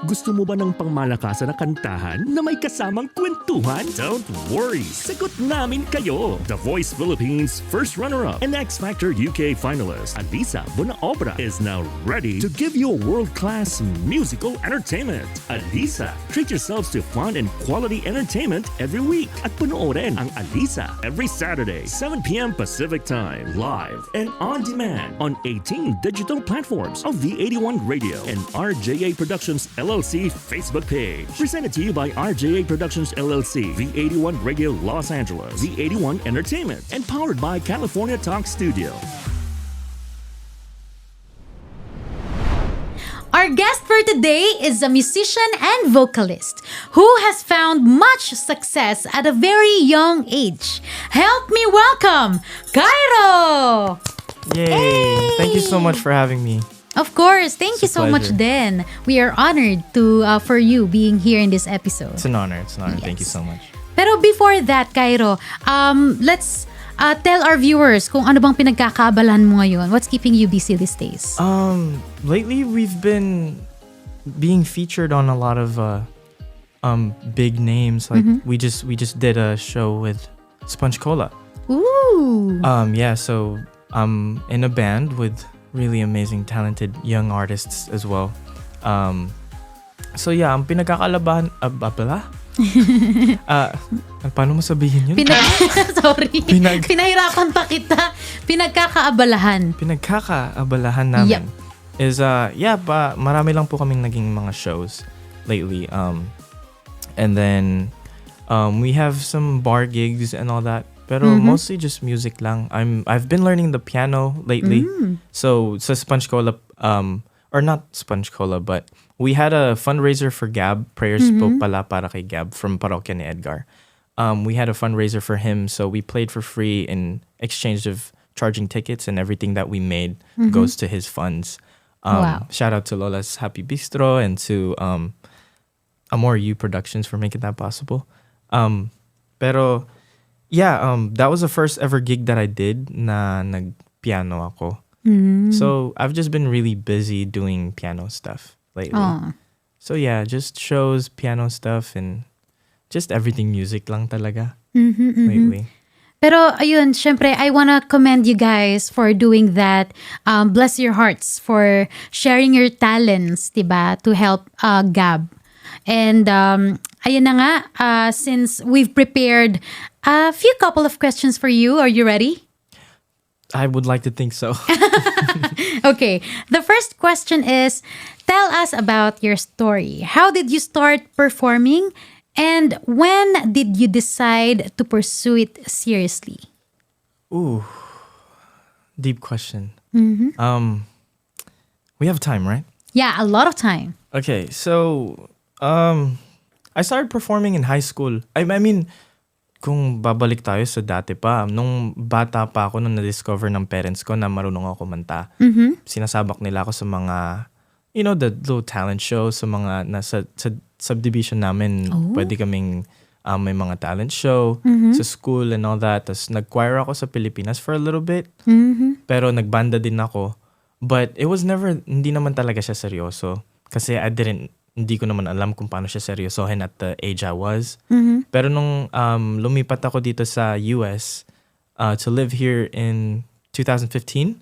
Gusto mo ba ng pangmalakasan na kantahan na may kasamang kwentuhan? Don't worry, sagot namin kayo! The Voice Philippines first runner-up and X Factor UK finalist, ALISAH Bunaobra, is now ready to give you a world-class musical entertainment. ALISAH, treat yourselves to fun and quality entertainment every week. At panoorin ang ALISAH every Saturday, 7 p.m. Pacific Time, live and on demand on 18 digital platforms of V81 Radio and RJA Productions LLC Facebook page. Presented to you by RJA Productions LLC, V81 Radio Los Angeles, V81 Entertainment, and powered by California Talk Studio. Our guest for today is a musician and vocalist who has found much success at a very young age. Help me welcome KVYRO! Yay! Hey! Thank you so much for having me. Of course, thank you It's a so much, pleasure. Den. We are honored to for you being here in this episode. It's an honor. It's an honor. Thank you Yes. so much. Pero before that, KVYRO, let's tell our viewers kung ano bang pinagkakaabalahan mo ngayon. What's keeping you busy these days? Lately we've been being featured on a lot of big names. Like we just did a show with Sponge Cola. Ooh. Yeah, so I'm in a band with really amazing, talented young artists as well. So yeah, ang pinagkakalabahan paano mo sabihin yun? Sorry. Pinahirapan pa kita. Pinagkakaabalahan. Pinagkakaabalahan namin Yep. is marami lang po kaming naging mga shows lately. And then we have some bar gigs and all that. Pero mostly just music lang. I've been learning the piano lately. So sa Sponge Cola, or not Sponge Cola, but we had a fundraiser for Gab. Prayers po pala para kay Gab from Parokya ni Edgar. We had a fundraiser for him, so we played for free in exchange of charging tickets, and everything that we made goes to his funds. Wow. Shout out to Lola's Happy Bistro and to Amor U Productions for making that possible. Pero yeah, that was the first ever gig that I did na nagpiano ako. So I've just been really busy doing piano stuff lately. Oh. So yeah, just shows, piano stuff, and just everything music lang talaga lately. Pero ayun, syempre, I wanna commend you guys for doing that. Bless your hearts for sharing your talents, diba, to help Gab. And ayun na nga, since we've prepared a few couple of questions for you. Are you ready? I would like to think so. Okay. The first question is, tell us about your story. How did you start performing? And when did you decide to pursue it seriously? Ooh, deep question. We have time, right? Yeah, a lot of time. Okay, so I started performing in high school. I mean, kung babalik tayo sa dati pa, nung bata pa ako, nung na-discover ng parents ko na marunong ako kumanta, sinasabak nila ako sa mga, the little talent shows, sa mga nasa subdivision namin. Pwede kaming may mga talent show sa school and all that. Tapos nag-choir ako sa Pilipinas for a little bit. Pero nagbanda din ako. But it was never, hindi naman talaga siya seryoso. Kasi hindi ko naman alam kung paano siya seryosohin at the age I was. Pero nung lumipat ako dito sa US to live here in 2015,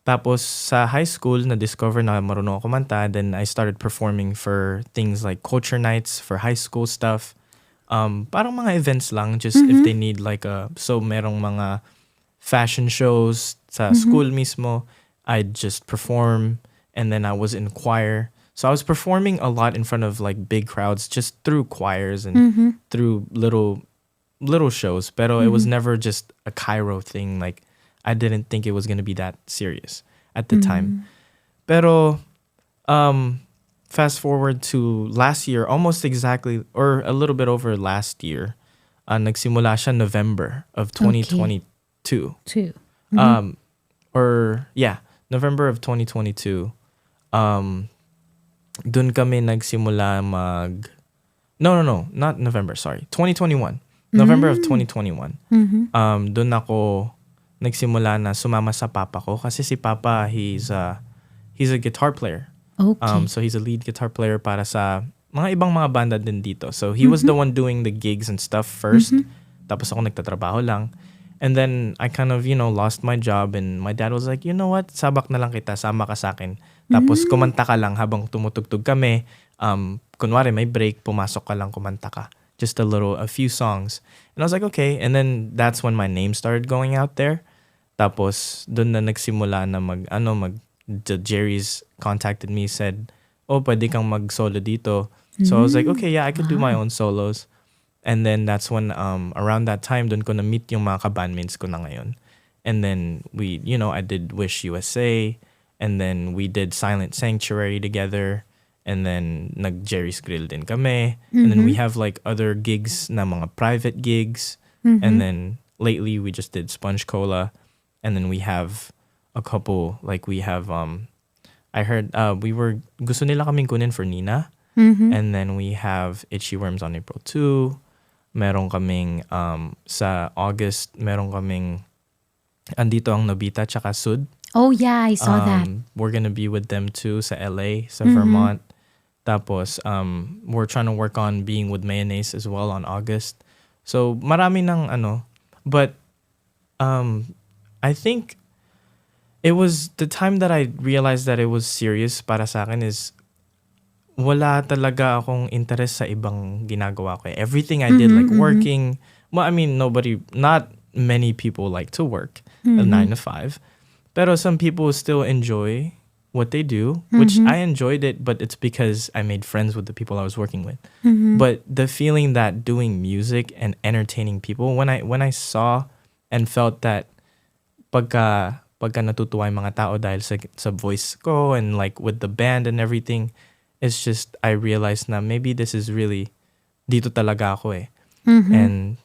tapos sa high school, na-discover na marunong ako kumanta. Then I started performing for things like culture nights, for high school stuff. Parang mga events lang, just if they need so merong mga fashion shows sa school mismo, I'd just perform. And then I was in choir. So I was performing a lot in front of big crowds just through choirs and through little shows. Pero it was never just a KVYRO thing. I didn't think it was going to be that serious at the time. Pero fast forward to last year, almost exactly, or a little bit over last year, nagsimula siya November of 2022. November of 2022. Dun kami nagsimula not November, sorry. 2021. November of 2021. Dun ako nagsimula na sumama sa papa ko kasi si papa, he's a guitar player. Okay. So he's a lead guitar player para sa mga ibang mga banda din dito. So he was the one doing the gigs and stuff first. Tapos ako nagtatrabaho lang. And then I kind of, lost my job and my dad was like, you know what? Sabak na lang kita, sama ka sa akin. Tapos kumanta ka lang habang tumutugtog kami. Kunwari may break, pumasok ka lang, kumanta ka. Just a few songs. And I was like, okay. And then that's when my name started going out there. Tapos doon na nagsimula na Jerry's contacted me, said, oh, pwede kang mag-solo dito. So I was like, okay, yeah, I could do my own solos. And then that's when around that time doon ko na meet yung mga ka-bandmates ko na ngayon. And then I did Wish USA, and then we did Silent Sanctuary together, and then nag-Jerry's Grill din kami. And then we have like other gigs na mga private gigs. And then lately we just did Sponge Cola, and then we have a couple, like we have I heard gusto nila kaming kunin for Nina. And then we have Itchy Worms on April 2. Meron kaming sa August, meron kaming andito ang Nobita tsaka Sud. Oh yeah, I saw that. We're gonna be with them too sa LA, sa Vermont. Tapos we're trying to work on being with Mayonnaise as well on August. So marami ng but I think it was the time that I realized that it was serious para sa akin is wala talaga akong interest sa ibang ginagawa ko. Everything I did, like working, well, I mean, not many people like to work a 9 to 5. Pero some people still enjoy what they do, which I enjoyed it, but it's because I made friends with the people I was working with. But the feeling that doing music and entertaining people, when I saw and felt that pagka natutuwa yung mga tao dahil sa voice ko and like with the band and everything, it's just I realized na maybe this is really dito talaga ako eh. And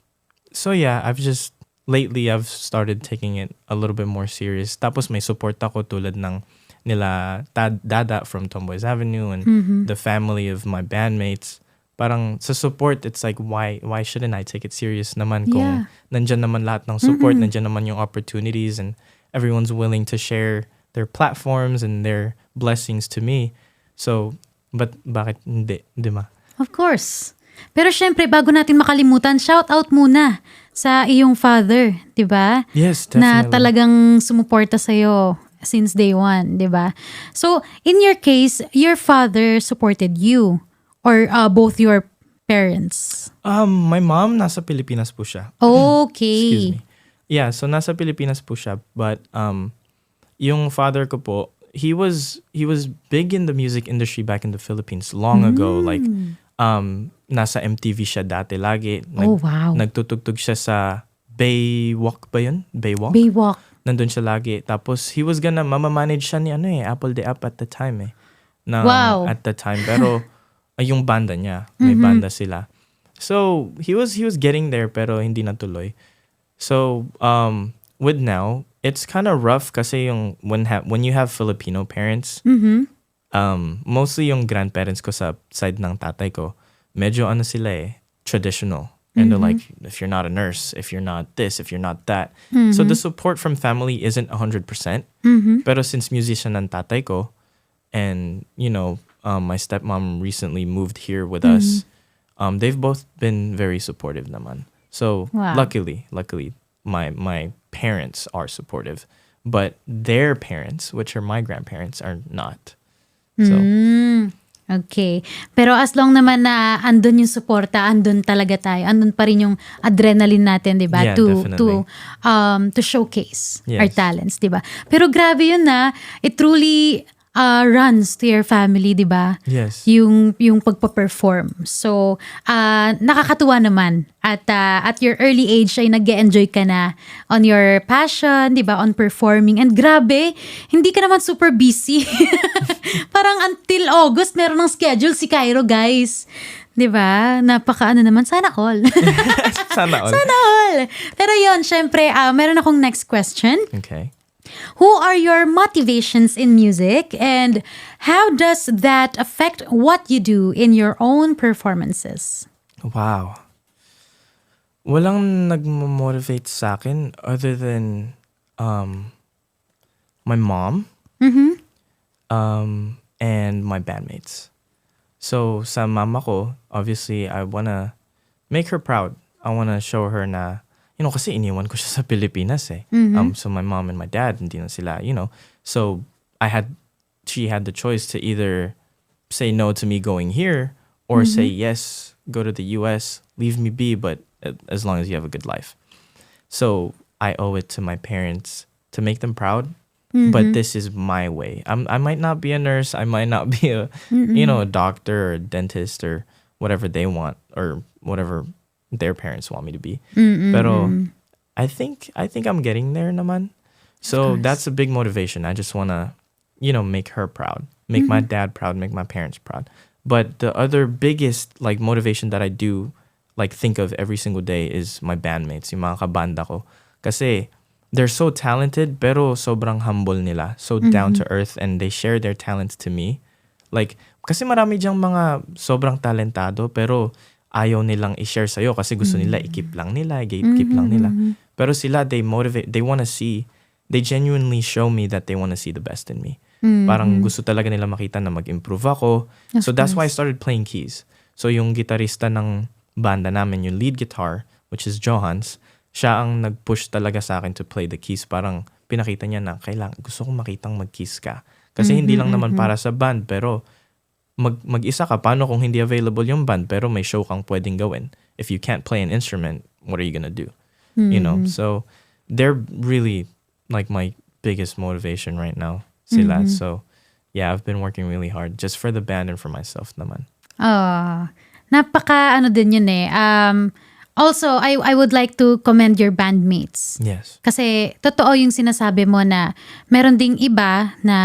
so yeah, I've started taking it a little bit more serious. Tapos may support ako tulad ng nila Dada from Tomboys Avenue and the family of my bandmates. Parang sa support, it's like why shouldn't I take it serious naman kung nandyan naman lahat ng support, nandyan naman yung opportunities, and everyone's willing to share their platforms and their blessings to me. So but bakit hindi, di ba? Of course. Pero syempre, bago natin makalimutan, shout out muna sa iyong father, di ba? Yes, definitely. Na talagang sumuporta sa'yo since day one, di ba? So, in your case, your father supported you or both your parents? My mom, nasa Pilipinas po siya. Okay. Excuse me. Yeah, so nasa Pilipinas po siya. But yung father ko po, he was big in the music industry back in the Philippines long ago. Like nasa MTV siya dati lagi. Wow. Nagtutugtog siya sa Baywalk ba yun? Baywalk. Nandun siya lagi. Tapos he was gonna mamamanage siya ni Apple de App at the time eh. Wow. At the time. Pero yung banda niya, may banda sila. So he was getting there pero hindi natuloy. So with now, it's kind of rough kasi yung when you have Filipino parents, mostly yung grandparents ko sa side ng tatay ko, medyo sila eh, traditional. And they're like, if you're not a nurse, if you're not this, if you're not that. So the support from family isn't 100%. Pero since musician ng tatay ko, and my stepmom recently moved here with us, they've both been very supportive naman. So luckily, my parents are supportive, but their parents, which are my grandparents, are not. So Okay. Pero as long naman na andun yung suporta, andun talaga tayo. Andun pa rin yung adrenaline natin, 'di ba? Yeah, To showcase our Yes. talents, 'di ba? Pero grabe yun na it truly runs to your family, 'di ba? Yes. Yung pagpa-perform. So, nakakatuwa naman at your early age ay nag-enjoy ka na on your passion, 'di ba? On performing. And grabe, hindi ka naman super busy. Parang until August meron ng schedule si KVYRO, guys. 'Di ba? Naman, sana all. Sana all. Sana all. Pero yon, syempre, meron akong next question. Okay. Who are your motivations in music, and how does that affect what you do in your own performances? Wow. Walang nagmo-motivate sa akin other than my mom. and my bandmates. So sa mama ko, obviously, I wanna make her proud. I wanna show her na, kasi iniwan ko siya sa Pilipinas eh. So my mom and my dad, hindi na sila, So she had the choice to either say no to me going here or say yes, go to the US, leave me be, but as long as you have a good life. So I owe it to my parents to make them proud. But this is my way. I might not be a nurse. I might not be a a doctor or a dentist or whatever they want or whatever their parents want me to be. Pero I think I'm getting there naman. So that's a big motivation. I just wanna make her proud, make my dad proud, make my parents proud. But the other biggest motivation that I do think of every single day is my bandmates, yung mga kabanda ko. Kasi they're so talented pero sobrang humble nila, so down to earth, and they share their talents to me. Kasi marami diyang mga sobrang talentado pero ayaw nilang i-share sa'yo kasi gusto nila i-keep lang nila, gatekeep lang nila. Pero sila, they motivate, they want to see, they genuinely show me that they want to see the best in me. Parang gusto talaga nila makita na mag-improve ako. So that's why I started playing keys. So yung gitarista ng banda namin, yung lead guitar, which is Johans, siya ang nag-push talaga sa akin to play the keys. Parang pinakita niya na gusto kong makitang mag-keys ka. Kasi hindi lang naman para sa band, pero mag-isa ka. Paano kung hindi available yung band, pero may show kang pwedeng gawin? If you can't play an instrument, what are you gonna do? So they're really my biggest motivation right now. Sila. So yeah, I've been working really hard just for the band and for myself naman. Napaka din yun eh. Also, I would like to commend your bandmates. Yes. Kasi totoo yung sinasabi mo na meron ding iba na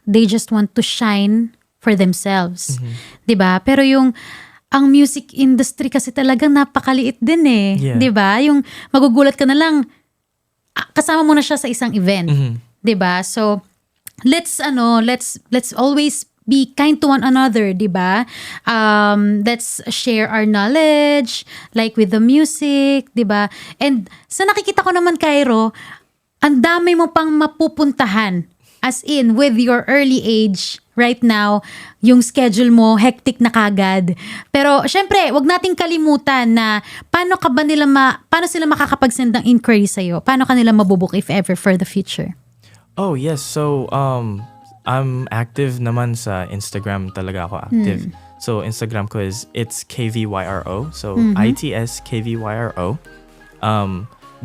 they just want to shine for themselves. 'Di ba? Pero ang music industry kasi talagang napakaliit din eh. Yeah. 'Di ba? Yung magugulat ka na lang kasama mo na siya sa isang event. 'Di ba? So let's always be kind to one another, di ba? Let's share our knowledge, with the music, di ba? And sa nakikita ko naman, KVYRO, ang dami mo pang mapupuntahan. As in, with your early age, right now, yung schedule mo, hectic na kagad. Pero, syempre, wag nating kalimutan na paano sila makakapag-send ng inquiry sa'yo? Paano kanila mabubuk if ever for the future? Oh, yes. So, I'm active naman sa Instagram, talaga ako active. So Instagram ko it's KVYRO. So ITS KVYRO.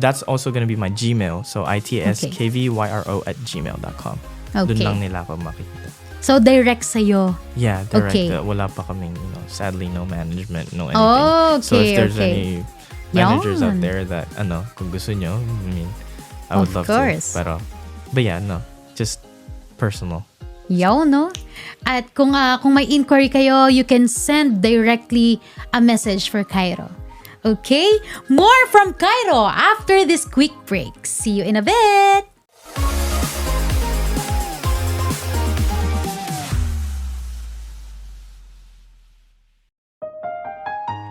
That's also gonna be my Gmail. So itskvyro@gmail.com. Doon lang nila ako makikita. So direct sa'yo? Yeah, direct. Okay. Wala pa kaming, sadly, no management, no anything. So if there's any managers out there that, kung gusto nyo, I would love to. But yeah, no, just personal. No? At kung may inquiry kayo, you can send directly a message for KVYRO. Okay? More from KVYRO after this quick break. See you in a bit!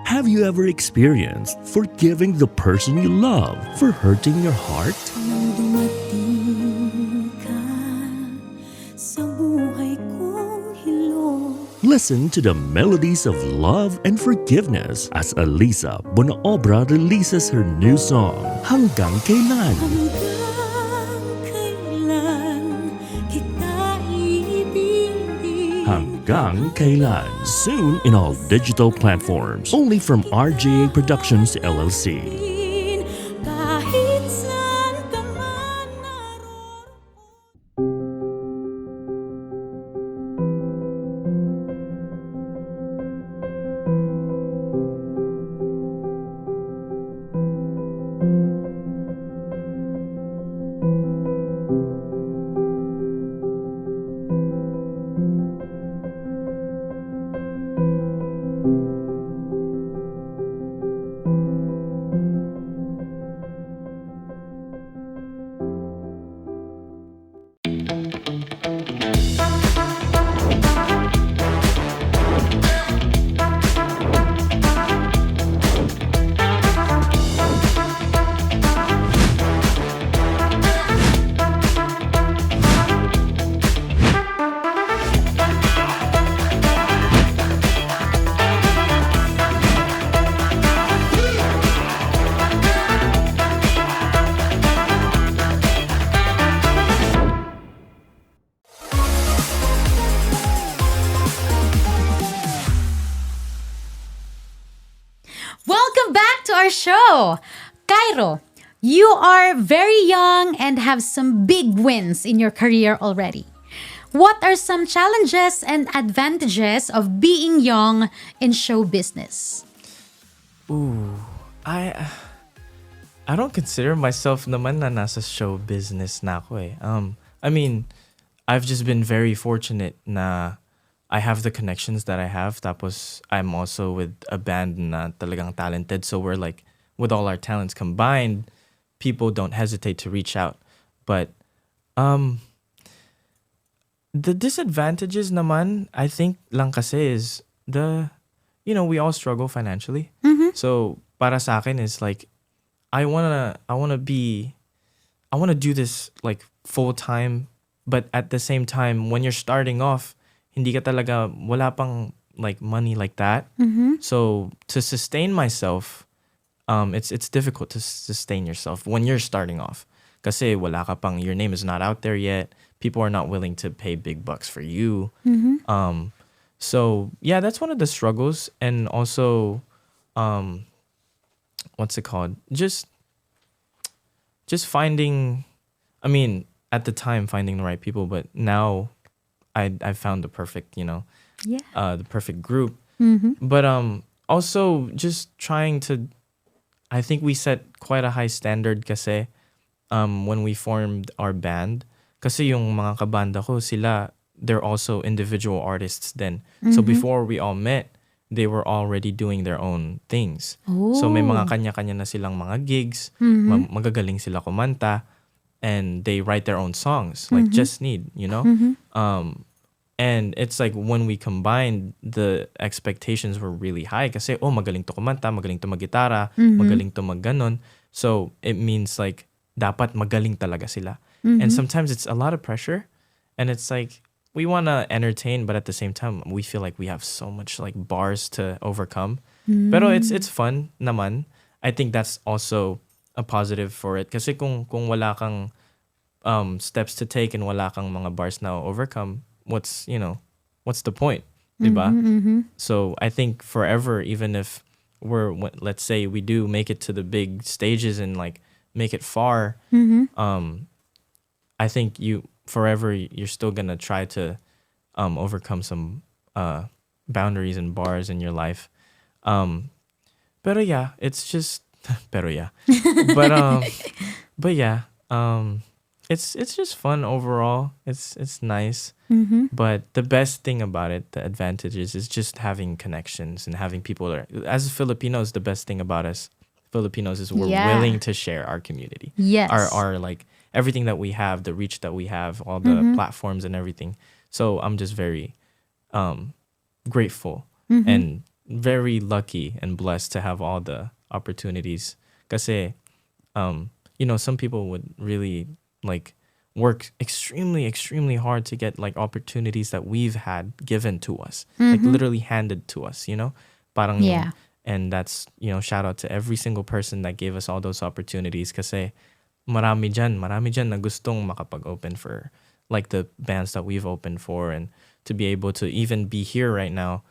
Have you ever experienced forgiving the person you love for hurting your heart? Nang dumating ka sa buhay kong hilong. Listen to the melodies of love and forgiveness as ALISAH Bonaobra releases her new song, Hanggang Kailan. Hanggang kailan kita ibibigin. Hanggang Kailan. Soon in all digital platforms. Only from RJA Productions LLC. Kahit saan ka man naroon. our show. KVYRO, you are very young and have some big wins in your career already. What are some challenges and advantages of being young in show business? I don't consider myself naman na nasa show business na ako eh. I mean, I've just been very fortunate na I have the connections that I have. Tapos I'm also with a band na talagang talented. So we're like, with all our talents combined, people don't hesitate to reach out. But the disadvantages naman, I think lang kasi is we all struggle financially. So para sa akin is like, I wanna do this like full time, but at the same time, when you're starting off, hindi ka talaga, wala pang like money like that. So to sustain myself, it's difficult to sustain yourself when you're starting off. Kasi wala ka pang, your name is not out there yet. People are not willing to pay big bucks for you. So yeah, that's one of the struggles. And also, what's it called? Just finding, I mean, at the time finding the right people, but now I found the perfect, the perfect group. But also just trying to, I think we set quite a high standard kasi when we formed our band. Kasi yung mga kabanda ko, they're also individual artists then. So before we all met, they were already doing their own things. So may mga kanya-kanya na silang mga gigs, magagaling sila kumanta, and they write their own songs, like Just Need, And it's like when we combined, the expectations were really high kasi, magaling to kumanta, magaling to mag-gitara, magaling to mag-ganon. So it means like, dapat magaling talaga sila. And sometimes it's a lot of pressure, and it's like, we want to entertain, but at the same time, we feel like we have so much like bars to overcome. Pero it's fun naman. I think that's also a positive for it. Kasi kung wala kang steps to take and wala kang mga bars na overcome, what's the point? Diba? So I think forever, even if let's say we do make it to the big stages and like make it far, I think forever you're still gonna try to overcome some boundaries and bars in your life. Pero yeah, it's just pero yeah. But yeah, it's just fun overall. It's nice. But the best thing about it, the advantages, is just having connections and having people there. As Filipinos, the best thing about us Filipinos is we're willing to share our community. Yes. Our like everything that we have, the reach that we have, all the platforms and everything. So I'm just very grateful and very lucky and blessed to have all the opportunities. Kasi, some people would really like work extremely, extremely hard to get like opportunities that we've had given to us, like literally handed to us, Parang Yeah. and that's, shout out to every single person that gave us all those opportunities kasi marami dyan na gustong makapag-open for like the bands that we've opened for and to be able to even be here right now.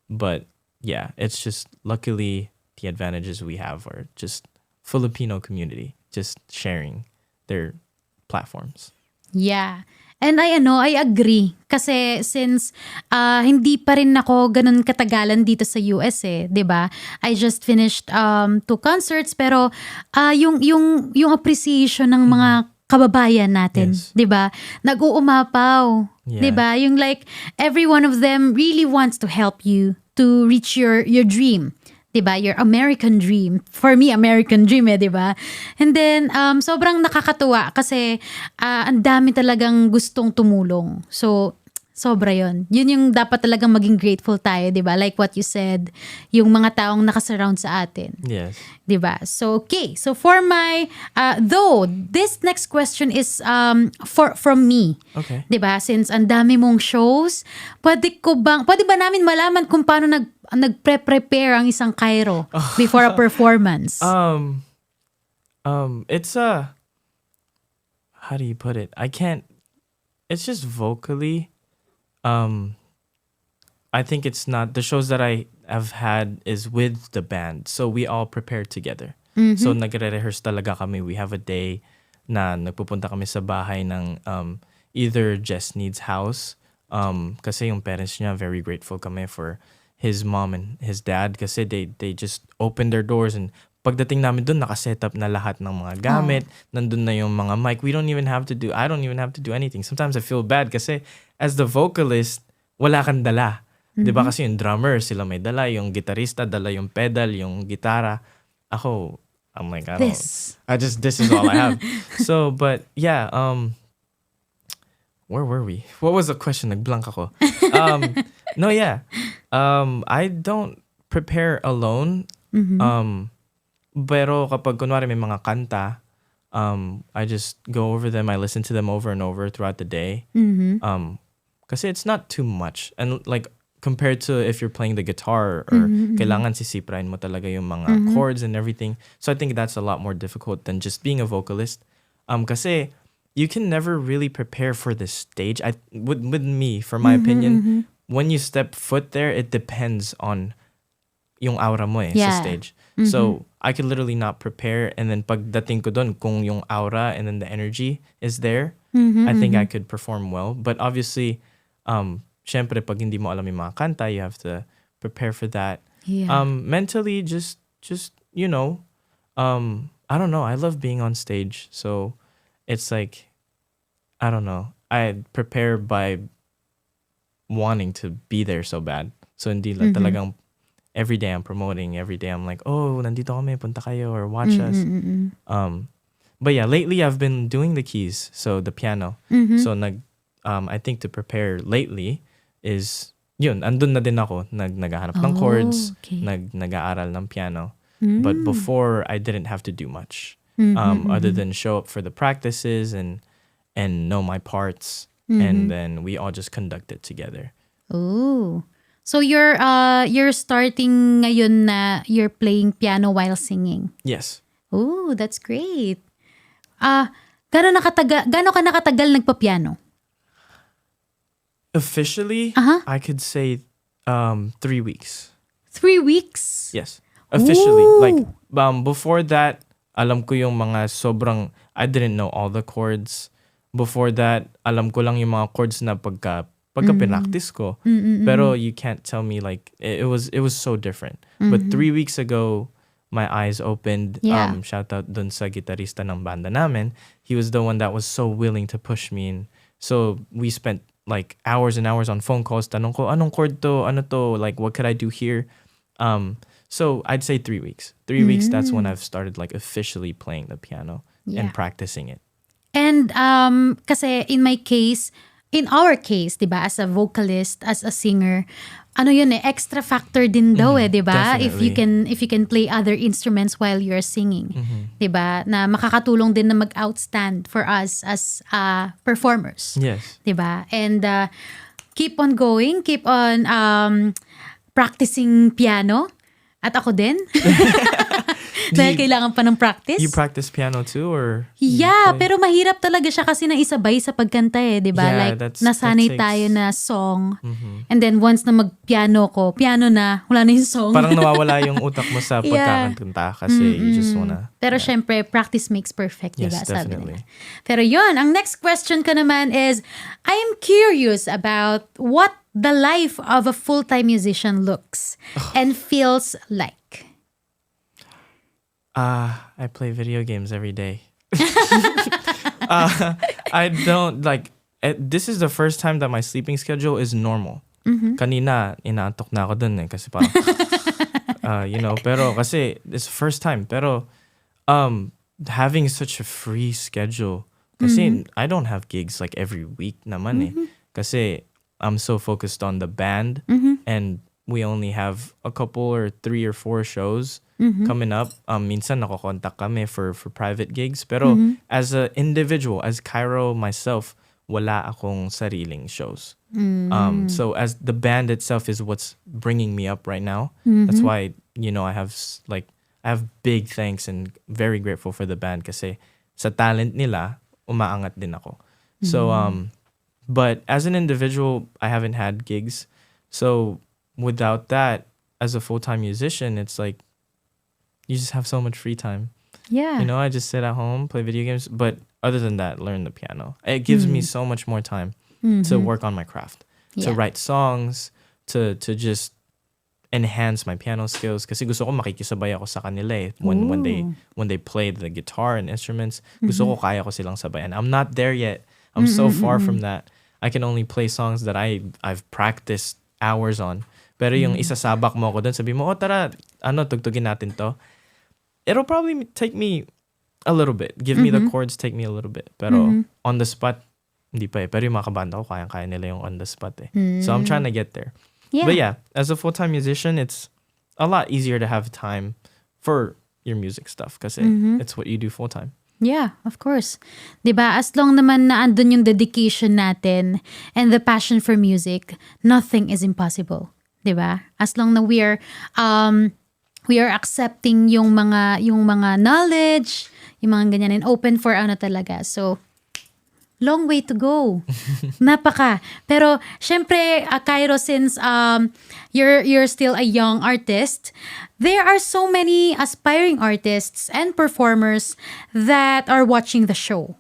But yeah, it's just luckily the advantages we have are just Filipino community, just sharing their platforms. Yeah. And I agree. Kasi since hindi pa rin ako ganun katagalan dito sa US eh, 'di ba? I just finished 2 concerts pero yung appreciation ng mga kababayan natin, Yes. 'di ba? Nag-uumapaw, Yeah. 'di ba? Yung like every one of them really wants to help you to reach your dream. 'Di ba? Your American dream. For me, American dream 'di ba? And then sobrang nakakatuwa kasi ang dami talagang gustong tumulong. So sobra 'yon. Yun yung dapat talagang maging grateful tayo, 'di ba? Like what you said, yung mga taong nakasurround sa atin. Yes. 'Di ba? So okay. So for my though this next question is from me. Okay. 'Di ba? Since ang dami mong shows, pwede ba namin malaman kung paano nagpre-prepare ang isang KVYRO before a performance? It's how do you put it? It's just vocally. I think it's not the shows that I have had is with the band, so we all prepare together. So nagre-rehearse talaga kami. We have a day na nagpupunta kami sa bahay ng either Jess Need's house, kasi yung parents niya, very grateful kami for his mom and his dad kasi they just opened their doors, and pagdating namin dun naka-set up na lahat ng mga gamit, nandun na yung mga mic. I don't even have to do anything. Sometimes I feel bad kasi as the vocalist, wala kang dala. 'Di ba kasi yung drummer, sila may dala, yung gitarista dala yung pedal, yung gitara. Ako, I'm like, this is all I have. So, but yeah, where were we? What was the question? Nag-blank ako. No, yeah. I don't prepare alone. Pero kapag kunwari may mga kanta, I just go over them. I listen to them over and over throughout the day. Kasi it's not too much. And like, compared to if you're playing the guitar or kailangan sisiprain mo talaga yung mga chords and everything. So I think that's a lot more difficult than just being a vocalist. Kasi you can never really prepare for the stage. With me, for my opinion, when you step foot there, it depends on yung aura mo sa stage. So I could literally not prepare, and then pagdating ko dun, kung yung aura and then the energy is there, I think I could perform well. But obviously, syempre pag hindi mo alam yung mga kanta, you have to prepare for that. Mentally, just you know, I don't know. I love being on stage, so it's like, I don't know. I prepare by wanting to be there so bad. So hindi lang talagang every day I'm promoting. Every day I'm like, oh, nandito kami, punta kayo or watch us. But yeah, lately I've been doing the keys, so the piano. So I think to prepare lately is yun, andun na din ako, naghahanap ng chords, nag-aaral ng piano. But before, I didn't have to do much other than show up for the practices and know my parts, and then we all just conduct it together. Oh. So you're starting ngayon na you're playing piano while singing. Yes. Oh, that's great. Gaano ka nakatagal nagpa-piano? Officially, I could say 3 weeks. 3 weeks? Yes. Officially. Ooh. Like, before that, alam ko yung mga sobrang, I didn't know all the chords. Before that, alam ko lang yung mga chords na pagka pinractice ko. Pero you can't tell me, like, it was so different. But 3 weeks ago, my eyes opened. Yeah. Shout out dun sa gitarista ng banda namin. He was the one that was so willing to push me in. So we spent like hours and hours on phone calls. Tanong ko, anong chord to? Ano to? Like, what could I do here? So I'd say 3 weeks. 3 weeks, that's when I've started like officially playing the piano and practicing it. And kasi in our case, 'di ba, as a vocalist, as a singer, ano yun extra factor din daw 'di ba? If you can play other instruments while you're singing. 'Di ba? Na makakatulong din na mag-outstand for us as performers. Yes. 'Di ba? And keep on going, keep on practicing piano. At ako din. Dahil kailangan pa ng practice. You practice piano too, or? Yeah, pero mahirap talaga siya kasi naisabay sa pagkanta di ba? Yeah, like, nasanay tayo na song. And then once na mag-piano ko, piano na, wala na yung song. Parang nawawala yung utak mo sa pagkakanta kasi you just wanna. Pero syempre, practice makes perfect, di ba? Yes, definitely. Sabi nila. Pero yun, ang next question ko naman is, I am curious about what the life of a full-time musician looks and feels like. I play video games every day. I don't like. This is the first time that my sleeping schedule is normal. Kanina inaantok na ako dun kasi parang, you know. Pero kasi it's the first time. Pero having such a free schedule, kasi I don't have gigs like every week naman Kasi I'm so focused on the band, and we only have a couple or 3 or 4 shows coming up. Minsan nakokontak kami for private gigs. Pero as an individual, as KVYRO myself, wala akong sariling shows. So as the band itself is what's bringing me up right now. That's why, you know, I have big thanks and very grateful for the band kasi sa talent nila, umaangat din ako. So, but as an individual, I haven't had gigs. So without that, as a full-time musician, it's like you just have so much free time. Yeah. You know, I just sit at home, play video games, but other than that, learn the piano. It gives me so much more time to work on my craft, to Yeah. write songs, to just enhance my piano skills. Kasi gusto ko makikisabay ako sa kanila eh. When they play the guitar and instruments, gusto ko kaya ko silang sabayan. I'm not there yet. I'm so far from that. I can only play songs that I've practiced hours on. Pero yung isasabak mo ako dun, sabi mo, oh tara, tugtugin natin to. It'll probably take me a little bit. Give me the chords, take me a little bit. Pero on the spot, hindi pa eh. Pero yung mga kabanda ko, kayang-kaya nila yung on the spot eh. So I'm trying to get there. Yeah. But yeah, as a full-time musician, it's a lot easier to have time for your music stuff kasi it's what you do full-time. Yeah, of course. 'Di ba? As long naman na andun yung dedication natin and the passion for music, nothing is impossible. 'Di ba? As long na we are accepting yung mga knowledge, yung mga ganyan, and open for talaga. So long way to go. Napaka. Pero syempre, KVYRO, since you're still a young artist, there are so many aspiring artists and performers that are watching the show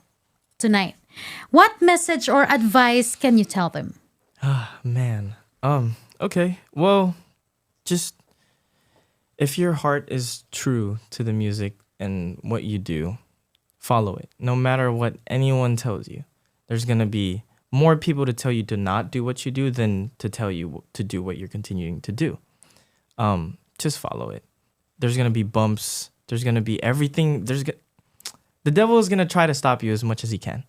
tonight. What message or advice can you tell them? Man. Okay. Well, just if your heart is true to the music and what you do, follow it. No matter what anyone tells you. There's going to be more people to tell you to not do what you do than to tell you to do what you're continuing to do. Just follow it. There's going to be bumps. There's going to be everything. The devil is going to try to stop you as much as he can.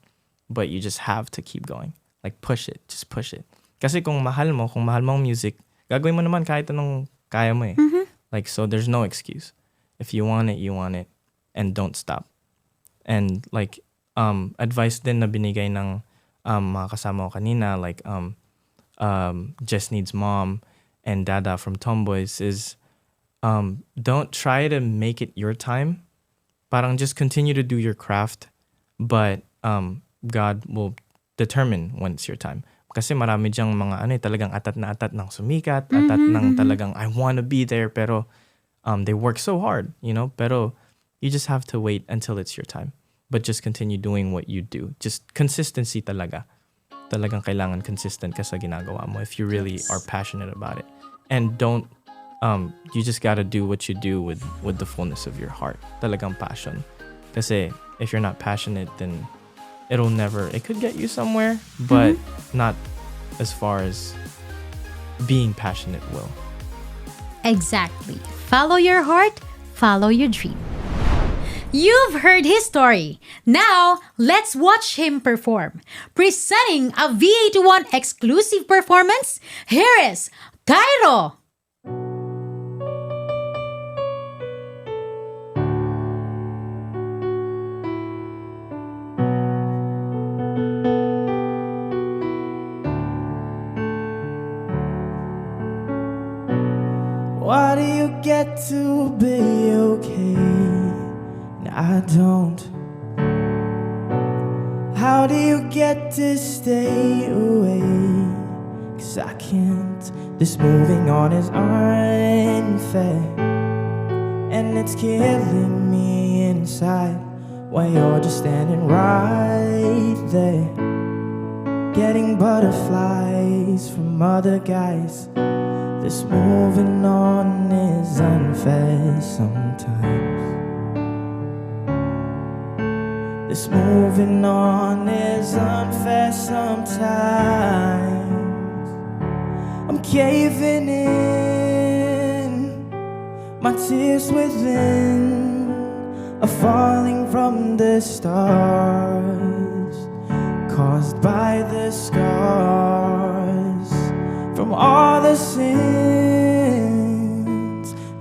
But you just have to keep going. Like push it. Just push it. Kasi kung mahal mo ang music, gagawin mo naman kahit anong kaya mo eh. Like, so there's no excuse. If you want it, you want it. And don't stop. And like, advice din na binigay ng mga kasama ko kanina, like Just Needs Mom and Dada from Tomboys is don't try to make it your time. Parang just continue to do your craft, but God will determine when it's your time. Kasi marami diyang mga talagang atat na atat ng sumikat, atat ng talagang I want to be there, pero they work so hard, you know, pero you just have to wait until it's your time. But just continue doing what you do. Just consistency talaga. Talagang kailangan consistent ka sa ginagawa mo if you really are passionate about it. And don't, you just gotta do what you do with the fullness of your heart. Talagang passion. Kasi if you're not passionate, then it could get you somewhere, but not as far as being passionate will. Exactly. Follow your heart, follow your dream. You've heard his story. Now, let's watch him perform. Presenting a V81 Exclusive Performance, here is KVYRO. Why do you get to be okay and I don't? How do you get to stay away? 'Cause I can't. This moving on is unfair, and it's killing me inside while you're just standing right there, getting butterflies from other guys. This moving on is unfair sometimes. This moving on is unfair sometimes. I'm caving in, my tears within are falling from the stars, caused by the scars from all the sins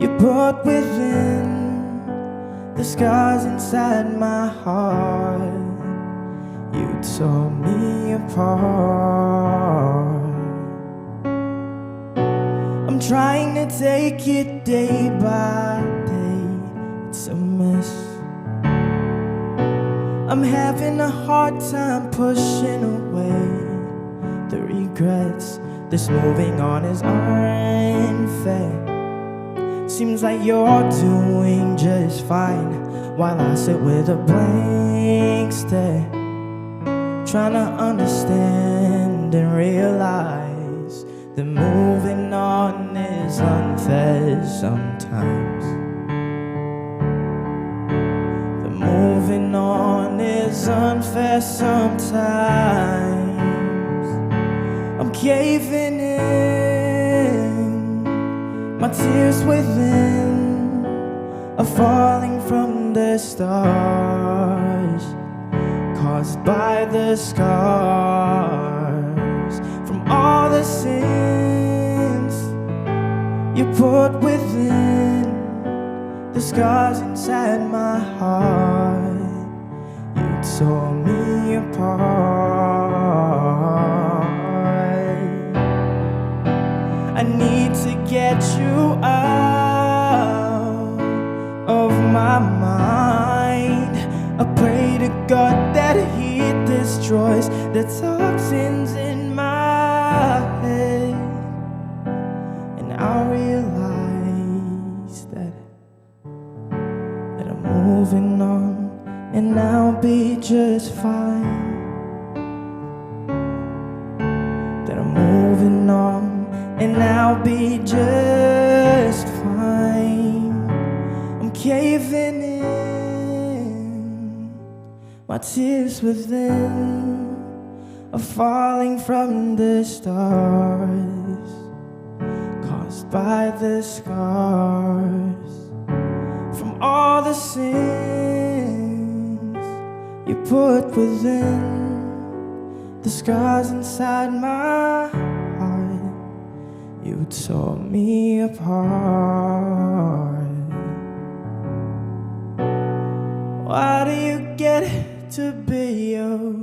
you put within the scars inside my heart. You tore me apart. I'm trying to take it day by day. It's a mess. I'm having a hard time pushing away the regrets, This moving on is unfair. Seems like you're doing just fine, while I sit with a blank stare, trying to understand and realize that moving on is unfair sometimes. That moving on is unfair sometimes. I'm caving in, my tears within are falling from the stars, caused by the scars from all the sins you put within, the scars inside my heart. You tore me apart. I need to get you out of my mind. I pray to God that He destroys the toxins in my head, and I realize that I'm moving on, and I'll be just fine. That I'm moving on, and I'll be just fine. I'm caving in, my tears within are falling from the stars, caused by the scars from all the sins you put within, the scars inside my heart. You tore me apart. Why do you get to be okay?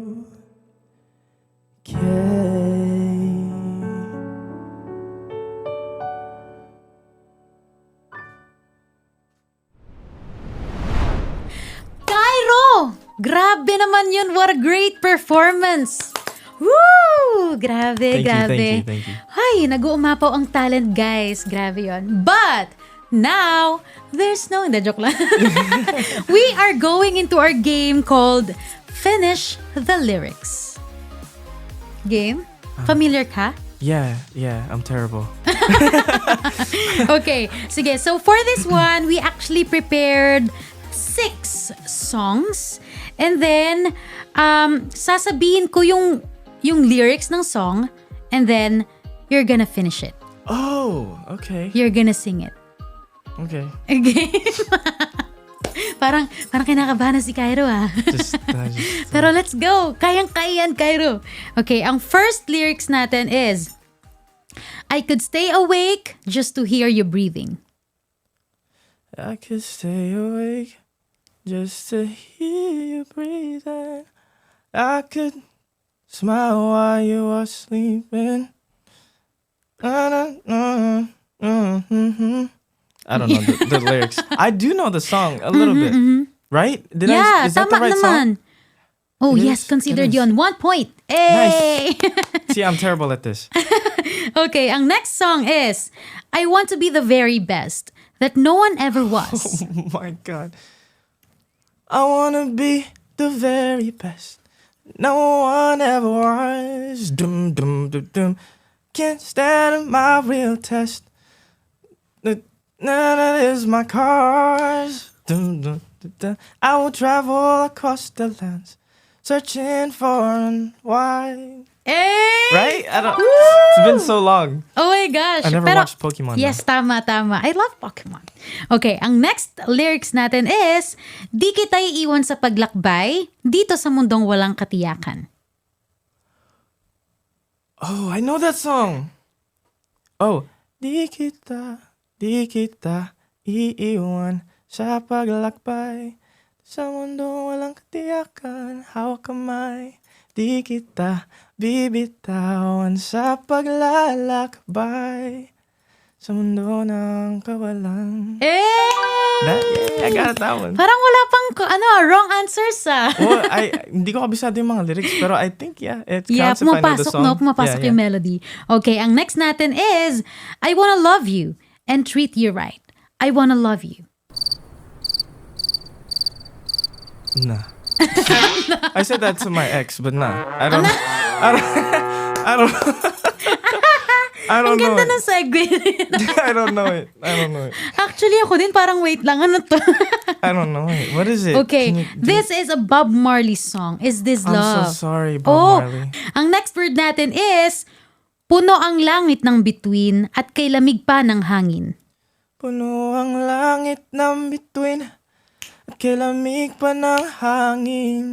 KVYRO! Grabe naman yun. What a great performance. Woo! Grabe, grabe. Thank you. Ay, nag-uumapaw ang talent, guys. Grabe yon. But, now, there's no... Hindi, joke lang. We are going into our game called Finish the Lyrics. Game? Familiar ka? Yeah, I'm terrible. Okay, sige. So, for this one, we actually prepared 6 songs. And then, sasabihin ko yung lyrics ng song, and then you're gonna finish it. Oh, okay. You're gonna sing it. Okay. Okay? parang kinakabahan na si KVYRO Just Pero let's go. Kayang-kaya yan, KVYRO. Okay, ang first lyrics natin is, I could stay awake just to hear you breathing. I could stay awake just to hear you breathing. I could smile while you are sleeping. I don't know the lyrics. I do know the song a little bit. Right? Is that the tama right naman. song? Oh, It yes, is, considered it is. yon. 1 point. Hey! See, I'm terrible at this. Okay, ang next song is, I want to be the very best that no one ever was. Oh my God. I wanna be the very best no one ever was. Dum dum dum dum. Can't stand my real test. None of this my cars. Dum dum dum dum. I will travel across the lands, searching for and wide. Eh! Right? It's been so long. Oh my gosh. I never watched Pokemon, Yes, tama. I love Pokemon. Okay, ang next lyrics natin is, di kita iiwan sa paglakbay, dito sa mundong walang katiyakan. Oh, I know that song. Oh, di kita iiwan sa paglakbay, sa mundo walang katiyakan, hawak kamay. Di kita bibitawan sa paglalakbay, sa mundo ng kawalan. Eh! I got that one. Parang wala pang wrong answers Well, hindi ko kabisado yung mga lyrics, pero I think, it Yeah, counts if I know the pumapasok, song. no? Pumapasok yung melody. Okay, ang next natin is, I wanna love you and treat you right. I wanna love you. Nah. I said that to my ex, but nah. I don't Ang know ganda it. ng segue. I don't know it. Actually, ako din parang wait lang. Ano to? I don't know it. What is it? Okay, Can you- this is a Bob Marley song. Is This I'm Love? so sorry, Bob Marley. Ang next word natin is, puno ang langit ng bituin at kay lamig pa ng hangin. Puno ang langit ng bituin at kay lamig pa ng hangin.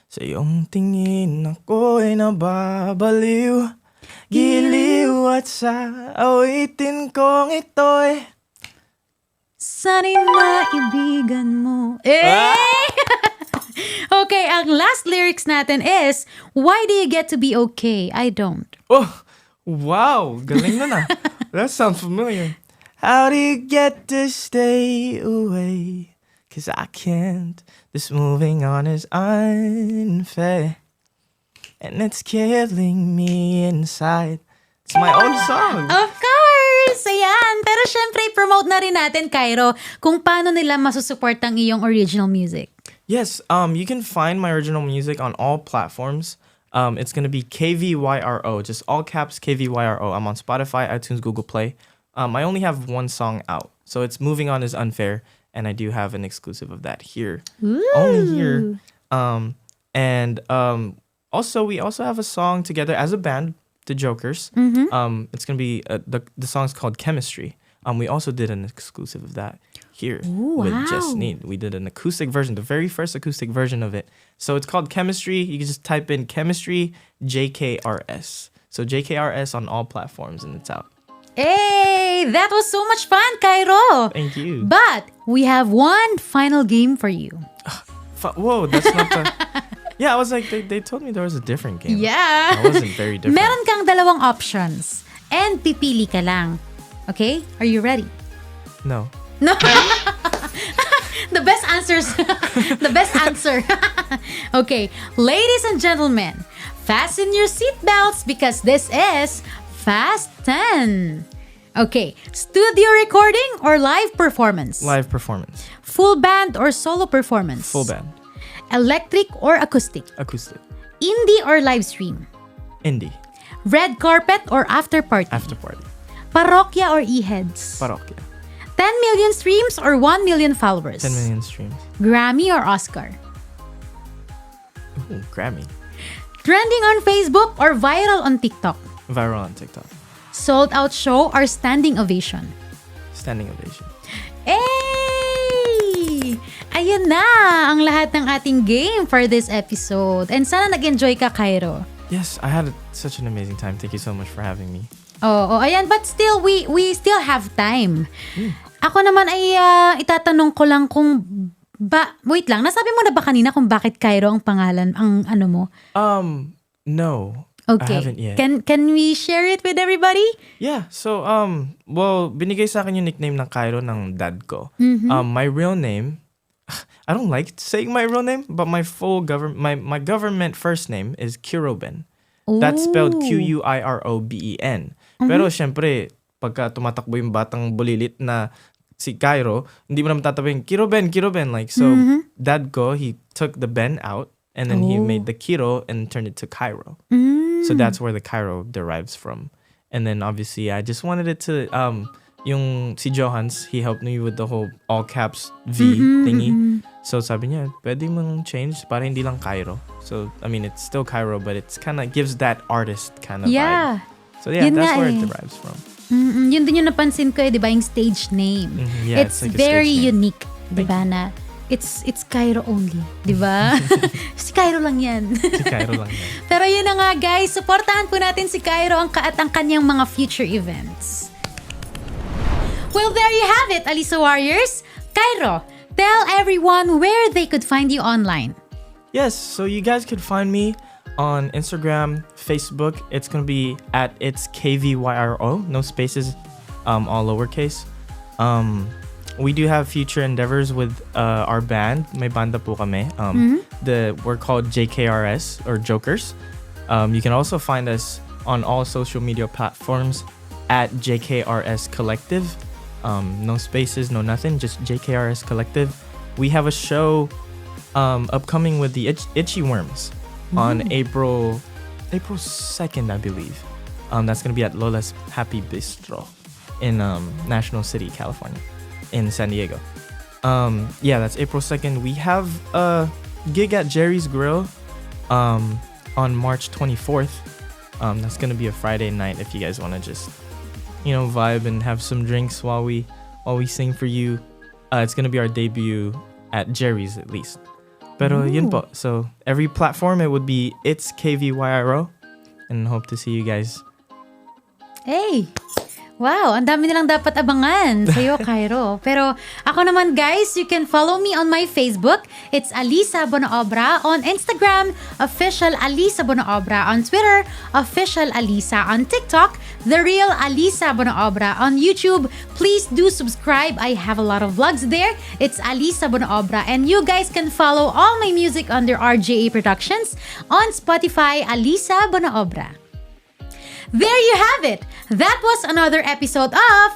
Sa iyong tingin ako'y nababaliw. Giliw at sa awitin kong ito'y Sana'y maibigan mo. Eh! Okay, ang last lyrics natin is, why do you get to be okay? I don't. Oh, wow, galing na. That sounds familiar. How do you get to stay away? 'Cause I can't. This moving on is unfair. And it's killing me inside. It's my own song. Of course! Ayan. Pero syempre, promote na rin natin, Kyro, kung paano nila masusupport ang iyong original music. Yes, you can find my original music on all platforms. It's gonna be KVYRO, just all caps KVYRO. I'm on Spotify, iTunes, Google Play. I only have one song out, so it's Moving On is Unfair, and I do have an exclusive of that here. Only here. Also, we also have a song together as a band, the Jokers. It's gonna be the song's called Chemistry. We also did an exclusive of that here with Just Need. We did an acoustic version, the very first acoustic version of it. So it's called Chemistry. You can just type in Chemistry JKRS. So JKRS on all platforms, and it's out. Hey, that was so much fun, Kyro. Thank you. But we have one final game for you. Whoa, that's not the. Yeah, I was like, they told me there was a different game. Yeah. That wasn't very different. Meron kang dalawang options and pipili ka lang. Okay? Are you ready? No. No. The best answers. The best answer. Okay, ladies and gentlemen, fasten your seatbelts because this is Fast 10. Okay, studio recording or live performance? Live performance. Full band or solo performance? Full band. Electric or acoustic? Acoustic. Indie or live stream? Indie. Red carpet or after party? After party. Parokya or e-heads? Parokya. 10 million streams or 1 million followers? 10 million streams. Grammy or Oscar? Ooh, Grammy. Trending on Facebook or viral on TikTok? Viral on TikTok. Sold out show or standing ovation? Standing ovation. Hey! Ayan na ang lahat ng ating game for this episode. And sana nag-enjoy ka, Kyro. Yes, I had such an amazing time. Thank you so much for having me. Oo, ayan. But still, we still have time. Ako naman ay itatanong ko lang kung wait lang, nasabi mo na ba kanina kung bakit Kyro ang pangalan, ang ano mo? No. Okay. I haven't yet. Can we share it with everybody? Yeah, so, well, binigay sa akin yung nickname ng Kyro ng dad ko. My real name, I don't like saying my real name, but my my government first name is Kiroben. That's spelled Q-U-I-R-O-B-E-N. Pero syempre, pagka tumatakbo yung batang bulilit na si Kyro, hindi mo naman tatabihin, Kiroben. Like, so, dad ko, he took the Ben out, and then he made the Kiro and turned it to Kyro. So that's where the Kyro derives from. And then obviously I just wanted it to yung si Johans, he helped me with the whole all caps V thingy. So sabi niya, pwede mong change para hindi lang Kyro. So I mean it's still Kyro, but it's kind of gives that artist kind of vibe. So yeah, Yun that's nga where it eh. derives from. Yun din yung napansin ko di ba, yung stage name. Yeah, it's like a very stage name. unique, di ba na? It's Kyro only, di ba? Si Kyro lang yan. Si Kyro lang yan. Pero yun na nga guys, supportahan po natin si Kyro at ang kanyang mga future events. Well, there you have it, ALISAH Warriors. Kyro, tell everyone where they could find you online. Yes, so you guys could find me on Instagram, Facebook. It's gonna be at it's KVYRO, no spaces, all lowercase. we do have future endeavors with our band. May banda po kami. We're called JKRS or Jokers. You can also find us on all social media platforms at JKRS Collective. No spaces, no nothing, just JKRS Collective. We have a show upcoming with the Itchy Worms on April 2nd, I believe. That's going to be at Lola's Happy Bistro in National City, California, in San Diego. That's April 2nd. We have a gig at Jerry's Grill on March 24th. That's going to be a Friday night if you guys want to just, vibe and have some drinks while we sing for you. It's going to be our debut at Jerry's at least. Pero yun po. So every platform it would be It's KVYRO, and hope to see you guys. Hey! Wow, ang dami nilang dapat abangan sa'yo, Kyro. Pero ako naman, guys, you can follow me on my Facebook. It's ALISAH Bonaobra. On Instagram, official ALISAH Bonaobra. On Twitter, official ALISAH. On TikTok, The Real ALISAH Bonaobra. On YouTube, please do subscribe. I have a lot of vlogs there. It's ALISAH Bonaobra. And you guys can follow all my music under RJA Productions. On Spotify, ALISAH Bonaobra. There you have it. That was another episode of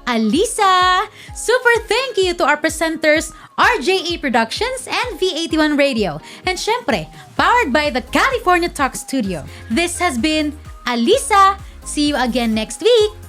ALISAH. Super thank you to our presenters, RJA Productions and V81 Radio. And syempre, powered by the California Talk Studio. This has been ALISAH. See you again next week.